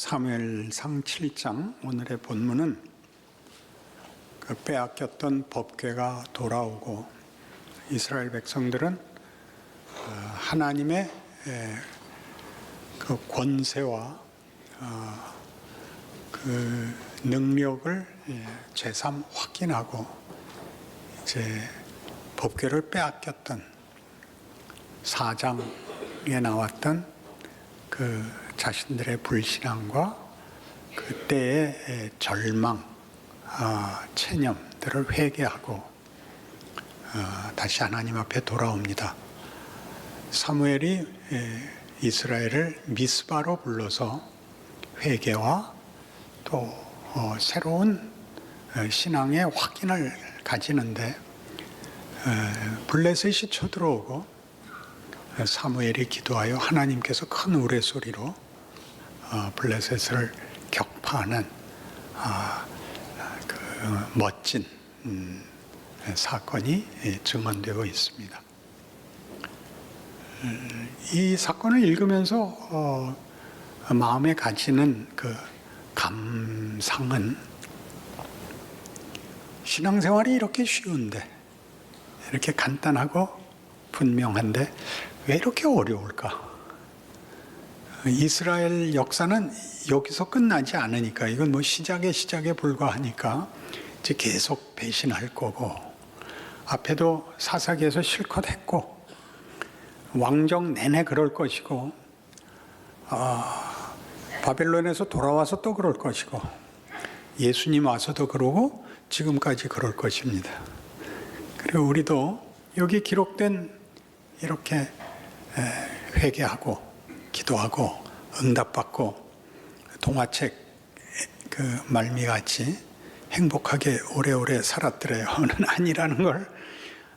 사무엘상 7장 오늘의 본문은 그 빼앗겼던 법궤가 돌아오고 이스라엘 백성들은 하나님의 그 권세와 그 능력을 제삼 확인하고 이제 법궤를 빼앗겼던 4장에 나왔던 그 자신들의 불신앙과 그때의 절망, 체념들을 회개하고 다시 하나님 앞에 돌아옵니다. 사무엘이 이스라엘을 미스바로 불러서 회개와 또 새로운 신앙의 확인을 가지는데 블레셋이 쳐들어오고 사무엘이 기도하여 하나님께서 큰 우레소리로 블레셋을 격파하는 그 멋진 사건이 증언되고 있습니다. 이 사건을 읽으면서 마음에 가지는 그 감상은 신앙생활이 이렇게 쉬운데, 이렇게 간단하고 분명한데 왜 이렇게 어려울까? 이스라엘 역사는 여기서 끝나지 않으니까, 이건 뭐 시작에 불과하니까 이제 계속 배신할 거고, 앞에도 사사기에서 실컷 했고, 왕정 내내 그럴 것이고, 바벨론에서 돌아와서 또 그럴 것이고, 예수님 와서도 그러고 지금까지 그럴 것입니다. 그리고 우리도 여기 기록된 이렇게 회개하고 기도하고 응답받고 동화책 그 말미같이 행복하게 오래오래 살았더래요는 아니라는 걸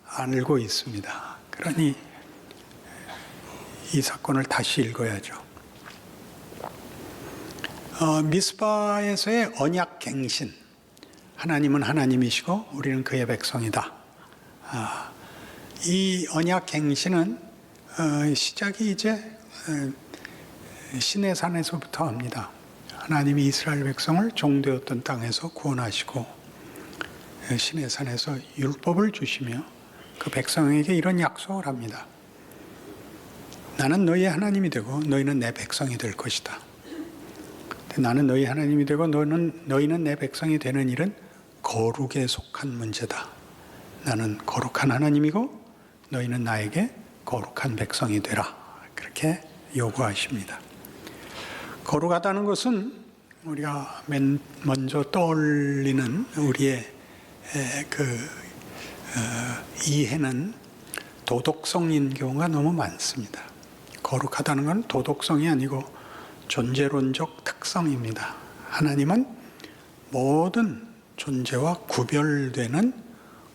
알고 있습니다. 그러니 이 사건을 다시 읽어야죠. 미스바에서의 언약 갱신, 하나님은 하나님이시고 우리는 그의 백성이다. 이 언약 갱신은 시작이 이제 시내산에서부터 합니다. 하나님이 이스라엘 백성을 종되었던 땅에서 구원하시고 시내산에서 율법을 주시며 그 백성에게 이런 약속을 합니다. 나는 너희의 하나님이 되고 너희는 내 백성이 될 것이다. 나는 너희 하나님이 되고 너희는 내 백성이 되는 일은 거룩에 속한 문제다. 나는 거룩한 하나님이고 너희는 나에게 거룩한 백성이 되라. 그렇게 요구하십니다. 거룩하다는 것은 우리가 맨 먼저 떠올리는 우리의 이해는 도덕성인 경우가 너무 많습니다. 거룩하다는 건 도덕성이 아니고 존재론적 특성입니다. 하나님은 모든 존재와 구별되는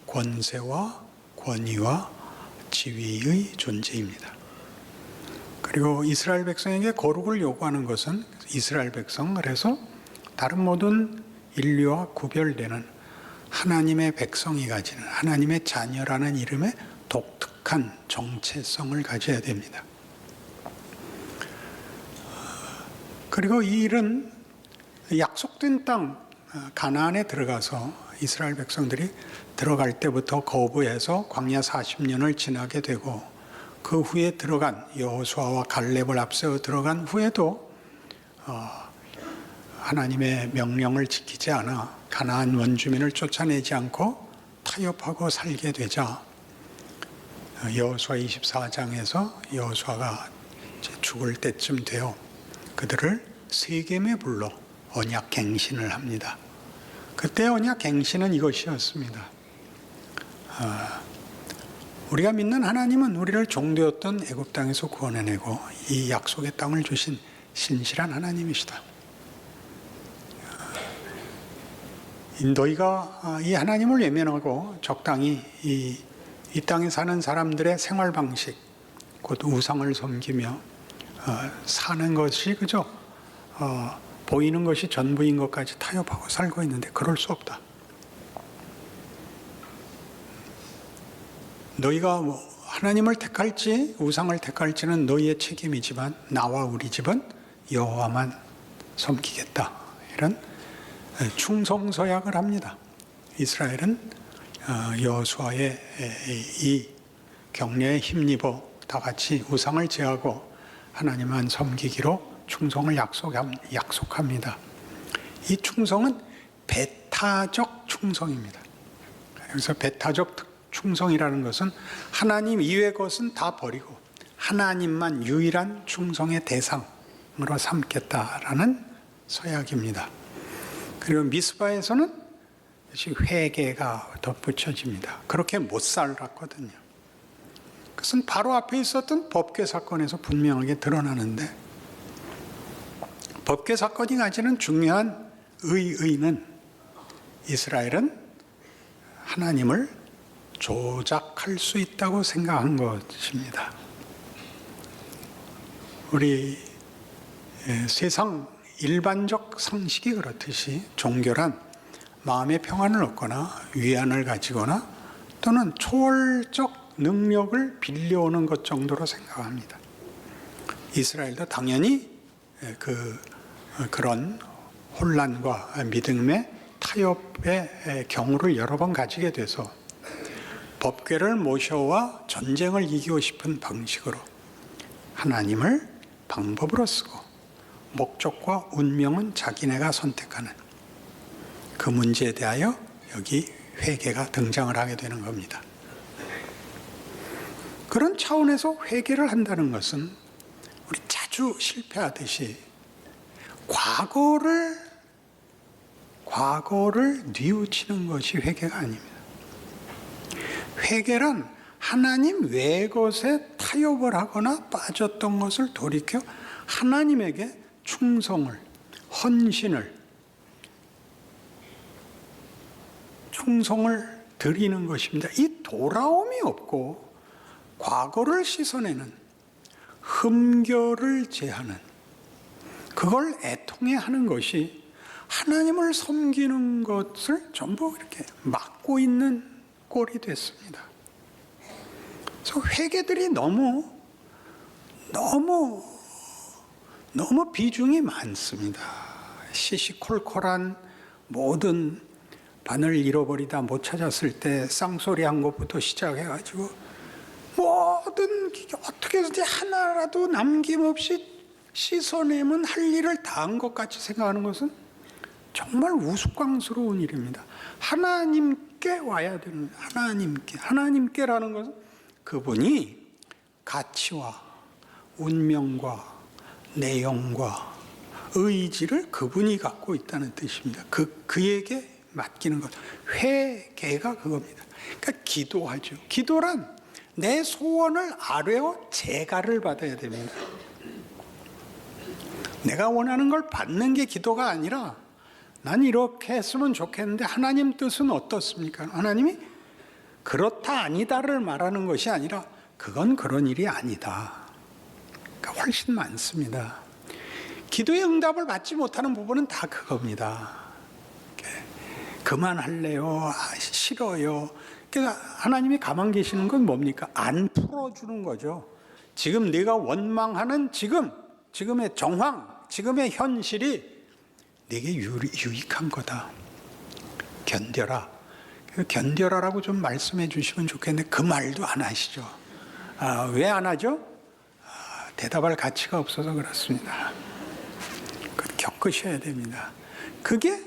권세와 권위와 지위의 존재입니다. 그리고 이스라엘 백성에게 거룩을 요구하는 것은 이스라엘 백성, 그래서 다른 모든 인류와 구별되는 하나님의 백성이 가지는 하나님의 자녀라는 이름의 독특한 정체성을 가져야 됩니다. 그리고 이 일은 약속된 땅 가나안에 들어가서 이스라엘 백성들이 들어갈 때부터 거부해서 광야 40년을 지나게 되고, 그 후에 들어간 여호수아와 갈렙을 앞세워 들어간 후에도 하나님의 명령을 지키지 않아 가나안 원주민을 쫓아내지 않고 타협하고 살게 되자 여호수아 24장에서 여호수아가 죽을 때쯤 되어 그들을 세겜에 불러 언약 갱신을 합니다. 그때 언약 갱신은 이것이었습니다. 우리가 믿는 하나님은 우리를 종되었던 애굽 땅에서 구원해내고 이 약속의 땅을 주신 신실한 하나님이시다. 너희가 이 하나님을 외면하고 적당히 이 땅에 사는 사람들의 생활 방식, 곧 우상을 섬기며 사는 것이 그저 보이는 것이 전부인 것까지 타협하고 살고 있는데 그럴 수 없다. 너희가 하나님을 택할지 우상을 택할지는 너희의 책임이지만 나와 우리 집은 여호와만 섬기겠다. 이런 충성서약을 합니다. 이스라엘은 여호수아의 이 격려에 힘입어 다 같이 우상을 제하고 하나님만 섬기기로 충성을 약속합니다. 이 충성은 배타적 충성입니다. 그래서 배타적 충성이라는 것은 하나님 이외의 것은 다 버리고 하나님만 유일한 충성의 대상으로 삼겠다라는 서약입니다. 그리고 미스바에서는 회개가 덧붙여집니다. 그렇게 못 살았거든요. 그것은 바로 앞에 있었던 법궤 사건에서 분명하게 드러나는데, 법궤 사건이 가지는 중요한 의의는 이스라엘은 하나님을 조작할 수 있다고 생각한 것입니다. 우리 세상 일반적 상식이 그렇듯이 종교란 마음의 평안을 얻거나 위안을 가지거나 또는 초월적 능력을 빌려오는 것 정도로 생각합니다. 이스라엘도 당연히 그런 혼란과 믿음의 타협의 경우를 여러 번 가지게 돼서 법궤를 모셔와 전쟁을 이기고 싶은 방식으로 하나님을 방법으로 쓰고 목적과 운명은 자기네가 선택하는 그 문제에 대하여 여기 회개가 등장을 하게 되는 겁니다. 그런 차원에서 회개를 한다는 것은 우리 자주 실패하듯이 과거를 뉘우치는 것이 회개가 아닙니다. 회개란 하나님 외의 것에 타협을 하거나 빠졌던 것을 돌이켜 하나님에게 충성을, 충성을 드리는 것입니다. 이 돌아옴이 없고 과거를 씻어내는, 흠결을 제하는, 그걸 애통해 하는 것이 하나님을 섬기는 것을 전부 이렇게 막고 있는 꼴이 됐습니다. 그래서 회개들이 너무 비중이 많습니다. 시시콜콜한 모든 바늘 잃어버리다 못 찾았을 때 쌍소리 한 것부터 시작해가지고 모든 어떻게 해서든지 하나라도 남김없이 씻어내면 할 일을 다 한 것 같이 생각하는 것은 정말 우스꽝스러운 일입니다. 하나님께 와야 되는, 하나님께라는 것은 그분이 가치와 운명과 내용과 의지를 그분이 갖고 있다는 뜻입니다. 그에게 맡기는 것. 회개가 그겁니다. 그러니까 기도하죠. 기도란 내 소원을 아뢰어 제가를 받아야 됩니다. 내가 원하는 걸 받는 게 기도가 아니라 난 이렇게 했으면 좋겠는데 하나님 뜻은 어떻습니까? 하나님이 그렇다 아니다를 말하는 것이 아니라 그건 그런 일이 아니다. 그러니까 훨씬 많습니다. 기도의 응답을 받지 못하는 부분은 다 그겁니다. 그만할래요? 싫어요? 그러니까 하나님이 가만 계시는 건 뭡니까? 안 풀어주는 거죠. 지금 네가 원망하는 지금의 정황, 지금의 현실이 네게 유익한 거다. 견뎌라. 견뎌라라고 좀 말씀해 주시면 좋겠는데 그 말도 안 하시죠. 왜 안 하죠? 대답할 가치가 없어서 그렇습니다. 겪으셔야 됩니다. 그게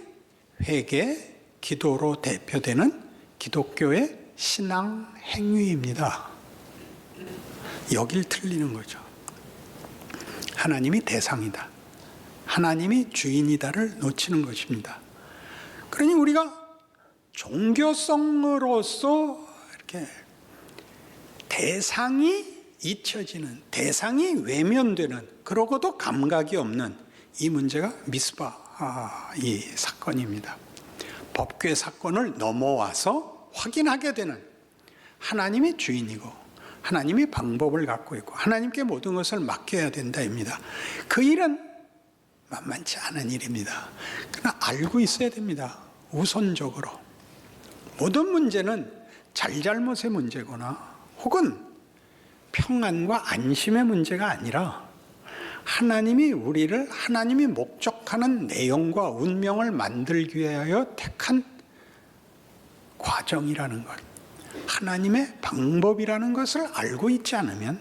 회개, 기도로 대표되는 기독교의 신앙 행위입니다. 여길 틀리는 거죠. 하나님이 대상이다. 하나님이 주인이다를 놓치는 것입니다. 그러니 우리가 종교성으로서 이렇게 대상이 잊혀지는, 대상이 외면되는, 그러고도 감각이 없는 이 문제가 미스바 이 사건입니다. 법궤 사건을 넘어와서 확인하게 되는 하나님이 주인이고 하나님이 방법을 갖고 있고 하나님께 모든 것을 맡겨야 된다입니다. 그 일은 만만치 않은 일입니다. 그러나 알고 있어야 됩니다. 우선적으로 모든 문제는 잘잘못의 문제거나 혹은 평안과 안심의 문제가 아니라 하나님이 우리를 하나님이 목적하는 내용과 운명을 만들기 위하여 택한 과정이라는 것, 하나님의 방법이라는 것을 알고 있지 않으면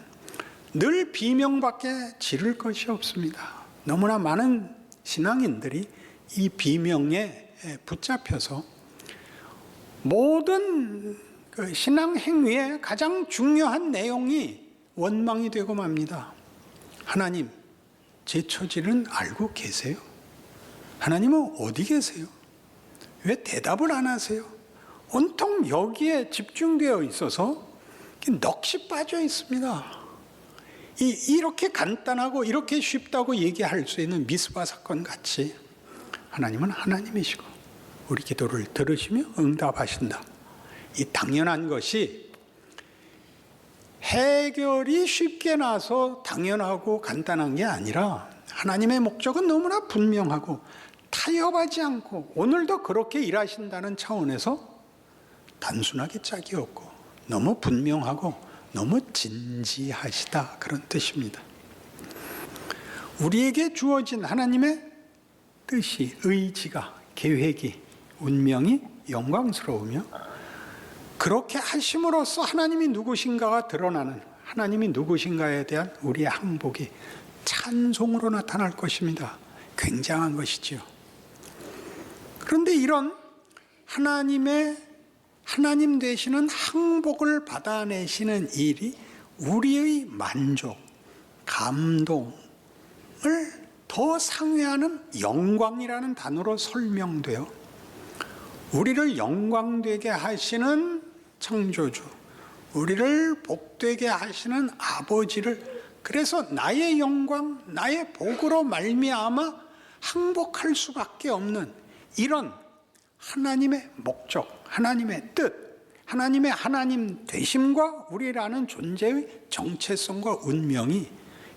늘 비명밖에 지를 것이 없습니다. 너무나 많은 신앙인들이 이 비명에 붙잡혀서 모든 그 신앙 행위의 가장 중요한 내용이 원망이 되고 맙니다. 하나님, 제 처지는 알고 계세요? 하나님은 어디 계세요? 왜 대답을 안 하세요? 온통 여기에 집중되어 있어서 넋이 빠져 있습니다. 이렇게 간단하고 이렇게 쉽다고 얘기할 수 있는 미스바 사건 같이 하나님은 하나님이시고 우리 기도를 들으시며 응답하신다. 이 당연한 것이 해결이 쉽게 나서 당연하고 간단한 게 아니라 하나님의 목적은 너무나 분명하고 타협하지 않고 오늘도 그렇게 일하신다는 차원에서 단순하게 짝이 없고 너무 분명하고 너무 진지하시다, 그런 뜻입니다. 우리에게 주어진 하나님의 뜻이, 의지가, 계획이, 운명이 영광스러우며 그렇게 하심으로써 하나님이 누구신가가 드러나는, 하나님이 누구신가에 대한 우리의 항복이 찬송으로 나타날 것입니다. 굉장한 것이지요. 그런데 이런 하나님 되시는 항복을 받아내시는 일이 우리의 만족, 감동을 더 상회하는 영광이라는 단어로 설명되어 우리를 영광되게 하시는 창조주, 우리를 복되게 하시는 아버지를, 그래서 나의 영광, 나의 복으로 말미암아 항복할 수밖에 없는 이런 하나님의 목적, 하나님의 뜻, 하나님의 하나님 되심과 우리라는 존재의 정체성과 운명이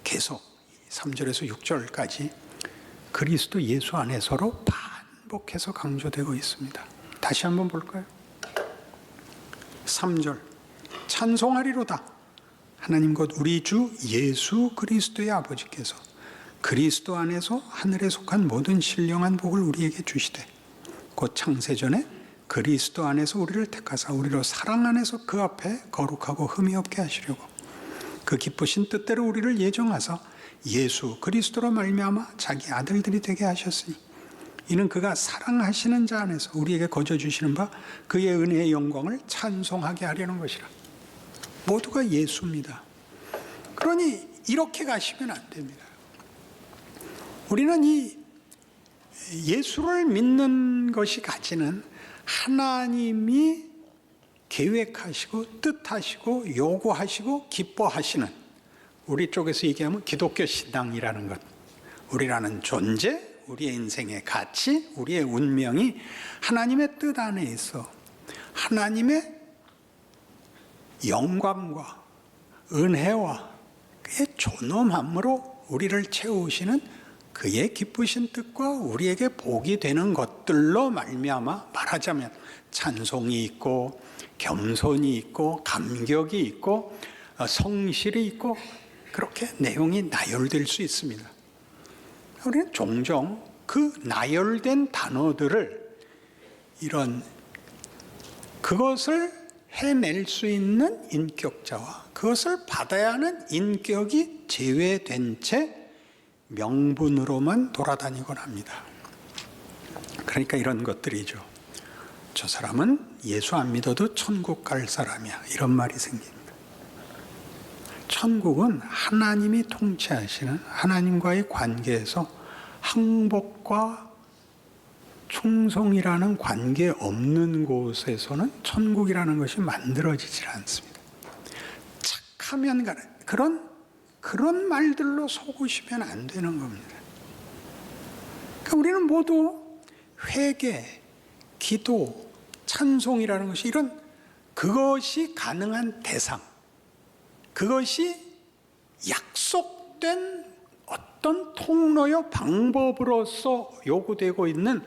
계속 3절에서 6절까지 그리스도 예수 안에서로 반복해서 강조되고 있습니다. 다시 한번 볼까요? 3절, 찬송하리로다 하나님 곧 우리 주 예수 그리스도의 아버지께서 그리스도 안에서 하늘에 속한 모든 신령한 복을 우리에게 주시되 곧 창세전에 그리스도 안에서 우리를 택하사 우리로 사랑 안에서 그 앞에 거룩하고 흠이 없게 하시려고 그 기쁘신 뜻대로 우리를 예정하사 예수 그리스도로 말미암아 자기 아들들이 되게 하셨으니 이는 그가 사랑하시는 자 안에서 우리에게 거저 주시는 바 그의 은혜의 영광을 찬송하게 하려는 것이라. 모두가 예수입니다. 그러니 이렇게 가시면 안 됩니다. 우리는 이 예수를 믿는 것이 가지는 하나님이 계획하시고 뜻하시고 요구하시고 기뻐하시는, 우리 쪽에서 얘기하면 기독교 신앙이라는 것, 우리라는 존재, 우리의 인생의 가치, 우리의 운명이 하나님의 뜻 안에 있어 하나님의 영광과 은혜와 그의 존엄함으로 우리를 채우시는 그의 기쁘신 뜻과 우리에게 복이 되는 것들로 말미암아 말하자면 찬송이 있고 겸손이 있고 감격이 있고 성실이 있고 그렇게 내용이 나열될 수 있습니다. 우리는 종종 그 나열된 단어들을 그것을 해낼 수 있는 인격자와 그것을 받아야 하는 인격이 제외된 채 명분으로만 돌아다니곤 합니다. 그러니까 이런 것들이죠. 저 사람은 예수 안 믿어도 천국 갈 사람이야, 이런 말이 생깁니다. 천국은 하나님이 통치하시는 하나님과의 관계에서 항복과 충성이라는 관계 없는 곳에서는 천국이라는 것이 만들어지질 않습니다. 착하면 가는 그런 말들로 속으시면 안 되는 겁니다. 그러니까 우리는 모두 회개, 기도, 찬송이라는 것이 그것이 가능한 대상, 그것이 약속된 어떤 통로요 방법으로서 요구되고 있는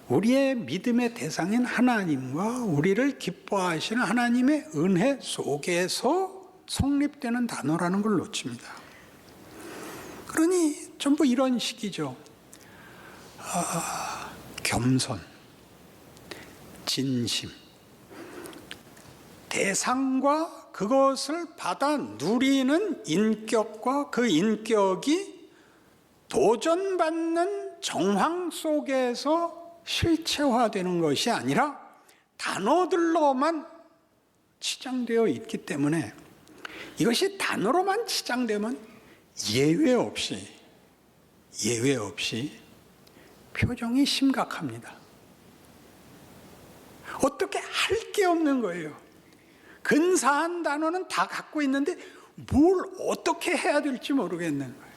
우리의 믿음의 대상인 하나님과 우리를 기뻐하시는 하나님의 은혜 속에서 성립되는 단어라는 걸 놓칩니다. 그러니 전부 이런 식이죠. 겸손, 진심, 대상과 그것을 받아 누리는 인격과 그 인격이 도전받는 정황 속에서 실체화되는 것이 아니라 단어들로만 치장되어 있기 때문에, 이것이 단어로만 치장되면 예외 없이 표정이 심각합니다. 어떻게 할 게 없는 거예요. 근사한 단어는 다 갖고 있는데 뭘 어떻게 해야 될지 모르겠는 거예요.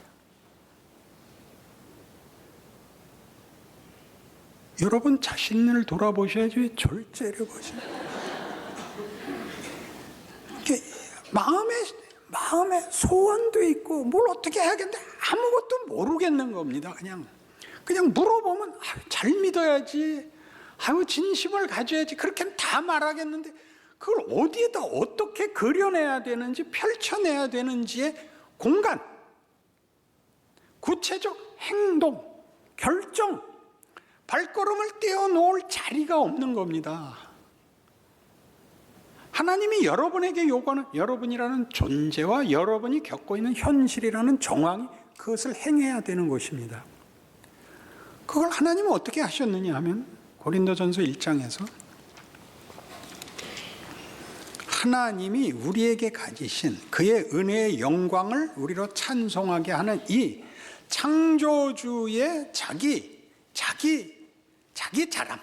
여러분 자신을 돌아보셔야지 졸째를 보세요. 마음에 소원도 있고 뭘 어떻게 해야겠는데 아무것도 모르겠는 겁니다. 그냥 물어보면 잘 믿어야지, 진심을 가져야지, 그렇게는 다 말하겠는데 그걸 어디에다 어떻게 그려내야 되는지, 펼쳐내야 되는지의 공간, 구체적 행동, 결정, 발걸음을 떼어놓을 자리가 없는 겁니다. 하나님이 여러분에게 요구하는, 여러분이라는 존재와 여러분이 겪고 있는 현실이라는 정황이 그것을 행해야 되는 것입니다. 그걸 하나님은 어떻게 하셨느냐 하면 고린도전서 1장에서 하나님이 우리에게 가지신 그의 은혜의 영광을 우리로 찬송하게 하는 이 창조주의 자기 자랑,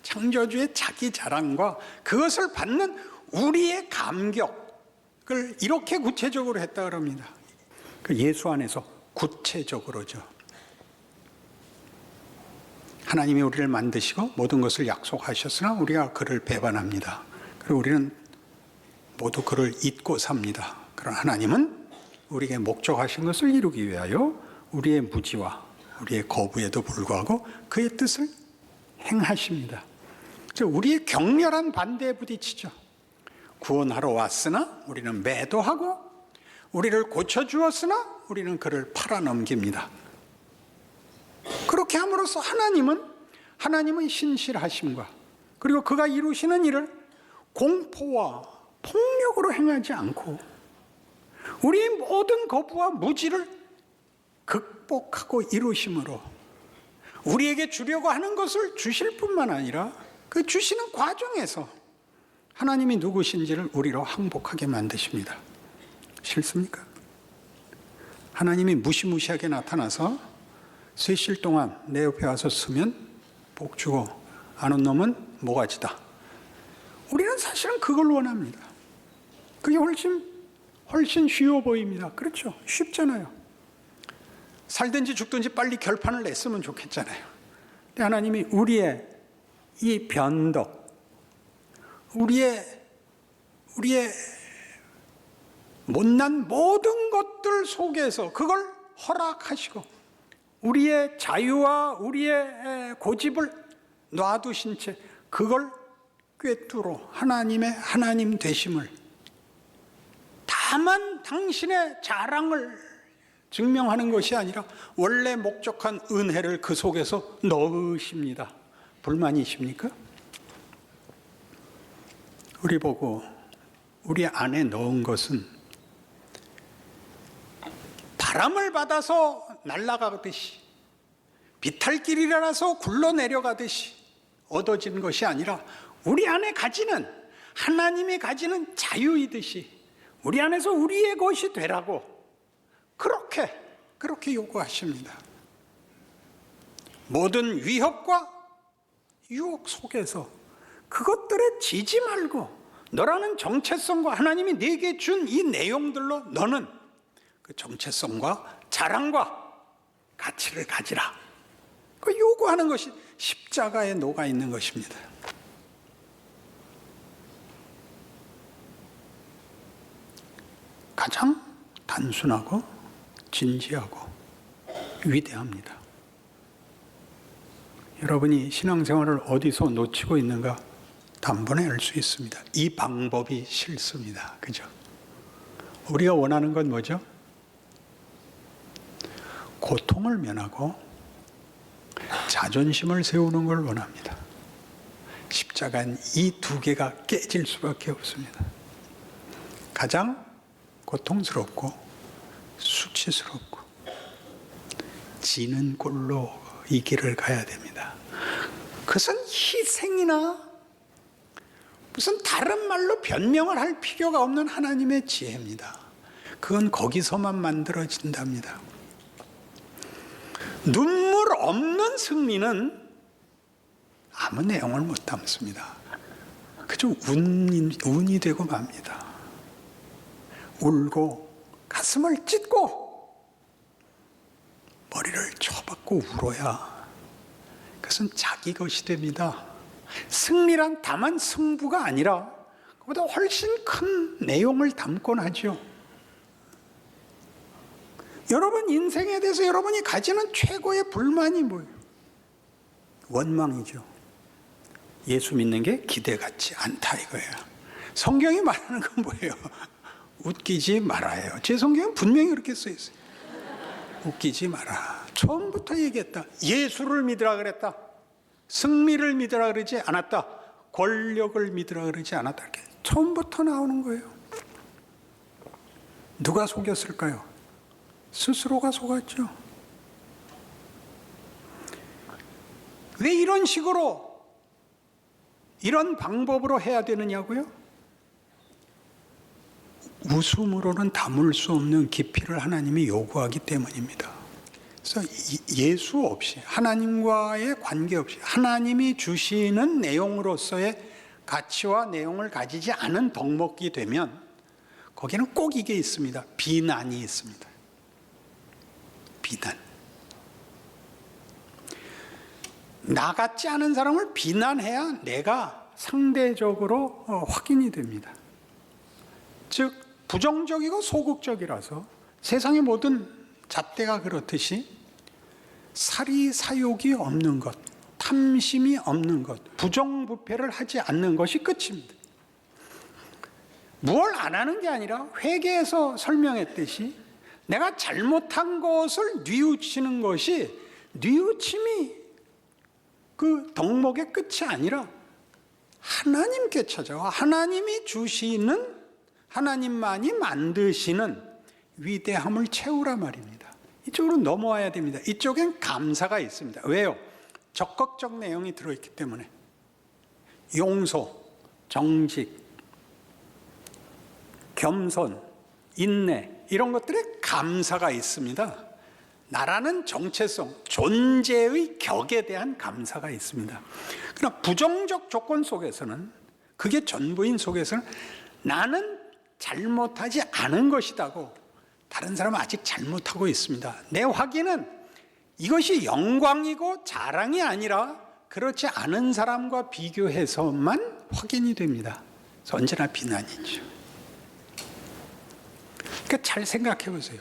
창조주의 자기 자랑과 그것을 받는 우리의 감격을 이렇게 구체적으로 했다 그럽니다. 그 예수 안에서 구체적으로죠. 하나님이 우리를 만드시고 모든 것을 약속하셨으나 우리가 그를 배반합니다. 그리고 우리는 모두 그를 잊고 삽니다. 그러나 하나님은 우리에게 목적하신 것을 이루기 위하여 우리의 무지와 우리의 거부에도 불구하고 그의 뜻을 행하십니다. 우리의 격렬한 반대에 부딪히죠. 구원하러 왔으나 우리는 매도하고, 우리를 고쳐주었으나 우리는 그를 팔아넘깁니다. 그렇게 함으로써 하나님의 신실하심과 그리고 그가 이루시는 일을 공포와 폭력으로 행하지 않고 우리의 모든 거부와 무지를 극복하고 이루심으로 우리에게 주려고 하는 것을 주실 뿐만 아니라 그 주시는 과정에서 하나님이 누구신지를 우리로 항복하게 만드십니다. 싫습니까? 하나님이 무시무시하게 나타나서 셋일 동안 내 옆에 와서 서면 복 주고 안 온 놈은 모가지다. 우리는 사실은 그걸 원합니다. 그게 훨씬 쉬워 보입니다. 그렇죠? 쉽잖아요. 살든지 죽든지 빨리 결판을 냈으면 좋겠잖아요. 근데 하나님이 우리의 이 변덕, 우리의 못난 모든 것들 속에서 그걸 허락하시고 우리의 자유와 우리의 고집을 놔두신 채 그걸 꿰뚫어 하나님의 하나님 되심을, 다만 당신의 자랑을 증명하는 것이 아니라 원래 목적한 은혜를 그 속에서 넣으십니다. 불만이십니까? 우리 보고 우리 안에 넣은 것은 바람을 받아서 날아가듯이 비탈길이라서 굴러내려가듯이 얻어진 것이 아니라 우리 안에 가지는, 하나님이 가지는 자유이듯이 우리 안에서 우리의 것이 되라고 그렇게 요구하십니다. 모든 위협과 유혹 속에서 그것들에 지지 말고 너라는 정체성과 하나님이 네게 준 이 내용들로 너는 그 정체성과 자랑과 가치를 가지라. 그 요구하는 것이 십자가에 녹아 있는 것입니다. 가장 단순하고 진지하고 위대합니다. 여러분이 신앙생활을 어디서 놓치고 있는가 단번에 알 수 있습니다. 이 방법이 싫습니다. 그죠? 우리가 원하는 건 뭐죠? 고통을 면하고 자존심을 세우는 걸 원합니다. 십자가는 이 두 개가 깨질 수밖에 없습니다. 가장 고통스럽고 수치스럽고 지는 꼴로 이 길을 가야 됩니다. 그것은 희생이나 무슨 다른 말로 변명을 할 필요가 없는 하나님의 지혜입니다. 그건 거기서만 만들어진답니다. 눈물 없는 승리는 아무 내용을 못 담습니다. 그저 운이 되고 맙니다. 울고 가슴을 찢고 머리를 쳐박고 울어야 그것은 자기 것이 됩니다. 승리란 다만 승부가 아니라 그보다 훨씬 큰 내용을 담곤 하죠. 여러분 인생에 대해서 여러분이 가지는 최고의 불만이 뭐예요? 원망이죠. 예수 믿는 게 기대 같지 않다 이거예요. 성경이 말하는 건 뭐예요? 웃기지 말아요. 제 성경은 분명히 그렇게 써 있어요. 웃기지 마라. 처음부터 얘기했다. 예수를 믿으라 그랬다. 승리를 믿으라 그러지 않았다. 권력을 믿으라 그러지 않았다. 이렇게 처음부터 나오는 거예요. 누가 속였을까요? 스스로가 속았죠. 왜 이런 식으로 이런 방법으로 해야 되느냐고요? 웃음으로는 담을 수 없는 깊이를 하나님이 요구하기 때문입니다. 그래서 예수 없이 하나님과의 관계 없이 하나님이 주시는 내용으로서의 가치와 내용을 가지지 않은 덕목이 되면 거기는 꼭 이게 있습니다. 비난이 있습니다. 비난. 나 같지 않은 사람을 비난해야 내가 상대적으로 확인이 됩니다. 즉 부정적이고 소극적이라서 세상의 모든 잣대가 그렇듯이 사리사욕이 없는 것, 탐심이 없는 것, 부정부패를 하지 않는 것이 끝입니다. 무엇을 안 하는 게 아니라 회개에서 설명했듯이 내가 잘못한 것을 뉘우치는 것이 뉘우침이 그 덕목의 끝이 아니라 하나님께 찾아와 하나님이 주시는 하나님만이 만드시는 위대함을 채우라 말입니다. 이쪽으로 넘어와야 됩니다. 이쪽엔 감사가 있습니다. 왜요? 적극적 내용이 들어있기 때문에. 용서, 정직, 겸손, 인내 이런 것들에 감사가 있습니다. 나라는 정체성, 존재의 격에 대한 감사가 있습니다. 그러나 부정적 조건 속에서는 그게 전부인 속에서는 나는 잘못하지 않은 것이다고 다른 사람은 아직 잘못하고 있습니다. 내 확인은 이것이 영광이고 자랑이 아니라 그렇지 않은 사람과 비교해서만 확인이 됩니다. 그래서 언제나 비난이죠. 그러니까 잘 생각해 보세요.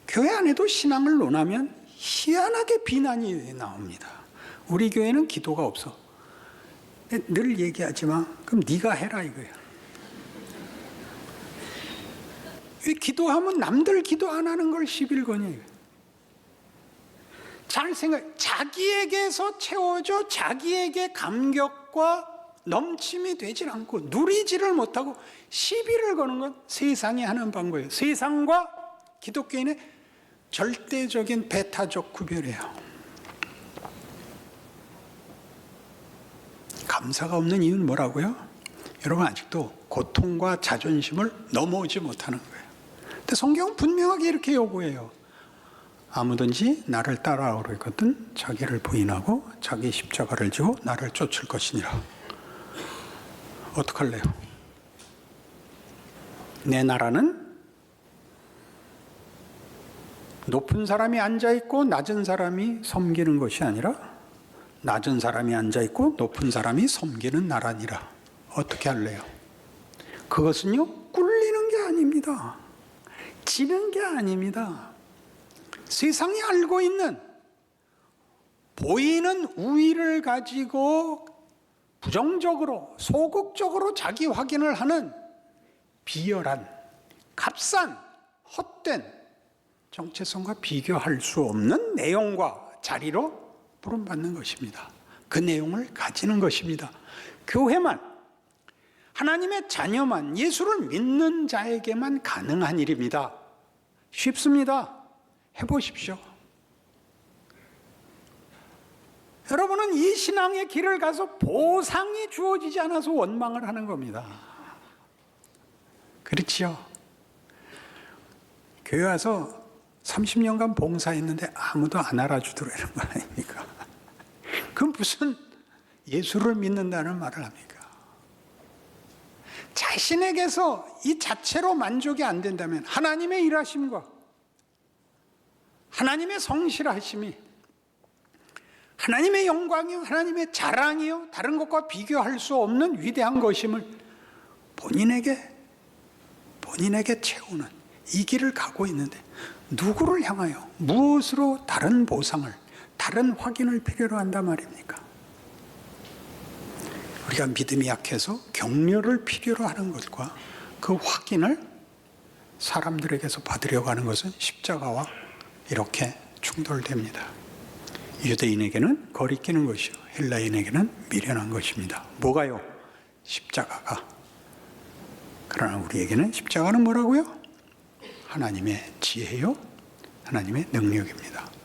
교회 안에도 신앙을 논하면 희한하게 비난이 나옵니다. 우리 교회는 기도가 없어. 늘 얘기하지만 그럼 네가 해라 이거예요. 왜 기도하면 남들 기도 안 하는 걸 11권이에요. 잘 생각, 자기에게서 채워져 자기에게 감격과 넘침이 되질 않고 누리지를 못하고 시비를 거는 건 세상이 하는 방법이에요. 세상과 기독교인의 절대적인 배타적 구별이에요. 감사가 없는 이유는 뭐라고요? 여러분 아직도 고통과 자존심을 넘어오지 못하는 거예요. 근데 성경은 분명하게 이렇게 요구해요. 아무든지 나를 따라오려거든 자기를 부인하고 자기 십자가를 지고 나를 쫓을 것이니라. 어떡할래요? 내 나라는 높은 사람이 앉아있고 낮은 사람이 섬기는 것이 아니라 낮은 사람이 앉아있고 높은 사람이 섬기는 나라니라. 어떻게 할래요? 그것은요, 꿀리는 게 아닙니다. 지는 게 아닙니다. 세상이 알고 있는 보이는 우위를 가지고 부정적으로 소극적으로 자기 확인을 하는 비열한 값싼 헛된 정체성과 비교할 수 없는 내용과 자리로 부름받는 것입니다. 그 내용을 가지는 것입니다. 교회만, 하나님의 자녀만, 예수를 믿는 자에게만 가능한 일입니다. 쉽습니다. 해보십시오. 여러분은 이 신앙의 길을 가서 보상이 주어지지 않아서 원망을 하는 겁니다. 그렇지요? 교회 와서 30년간 봉사했는데 아무도 안 알아주더라는 거 아닙니까? 그건 무슨 예수를 믿는다는 말을 합니까? 자신에게서 이 자체로 만족이 안 된다면 하나님의 일하심과 하나님의 성실하심이, 하나님의 영광이요, 하나님의 자랑이요, 다른 것과 비교할 수 없는 위대한 것임을 본인에게 채우는 이 길을 가고 있는데 누구를 향하여 무엇으로 다른 보상을, 다른 확인을 필요로 한단 말입니까? 우리가 믿음이 약해서 격려를 필요로 하는 것과 그 확인을 사람들에게서 받으려고 하는 것은 십자가와 이렇게 충돌됩니다. 유대인에게는 거리끼는 것이요, 헬라인에게는 미련한 것입니다. 뭐가요? 십자가가. 그러나 우리에게는 십자가는 뭐라고요? 하나님의 지혜요, 하나님의 능력입니다.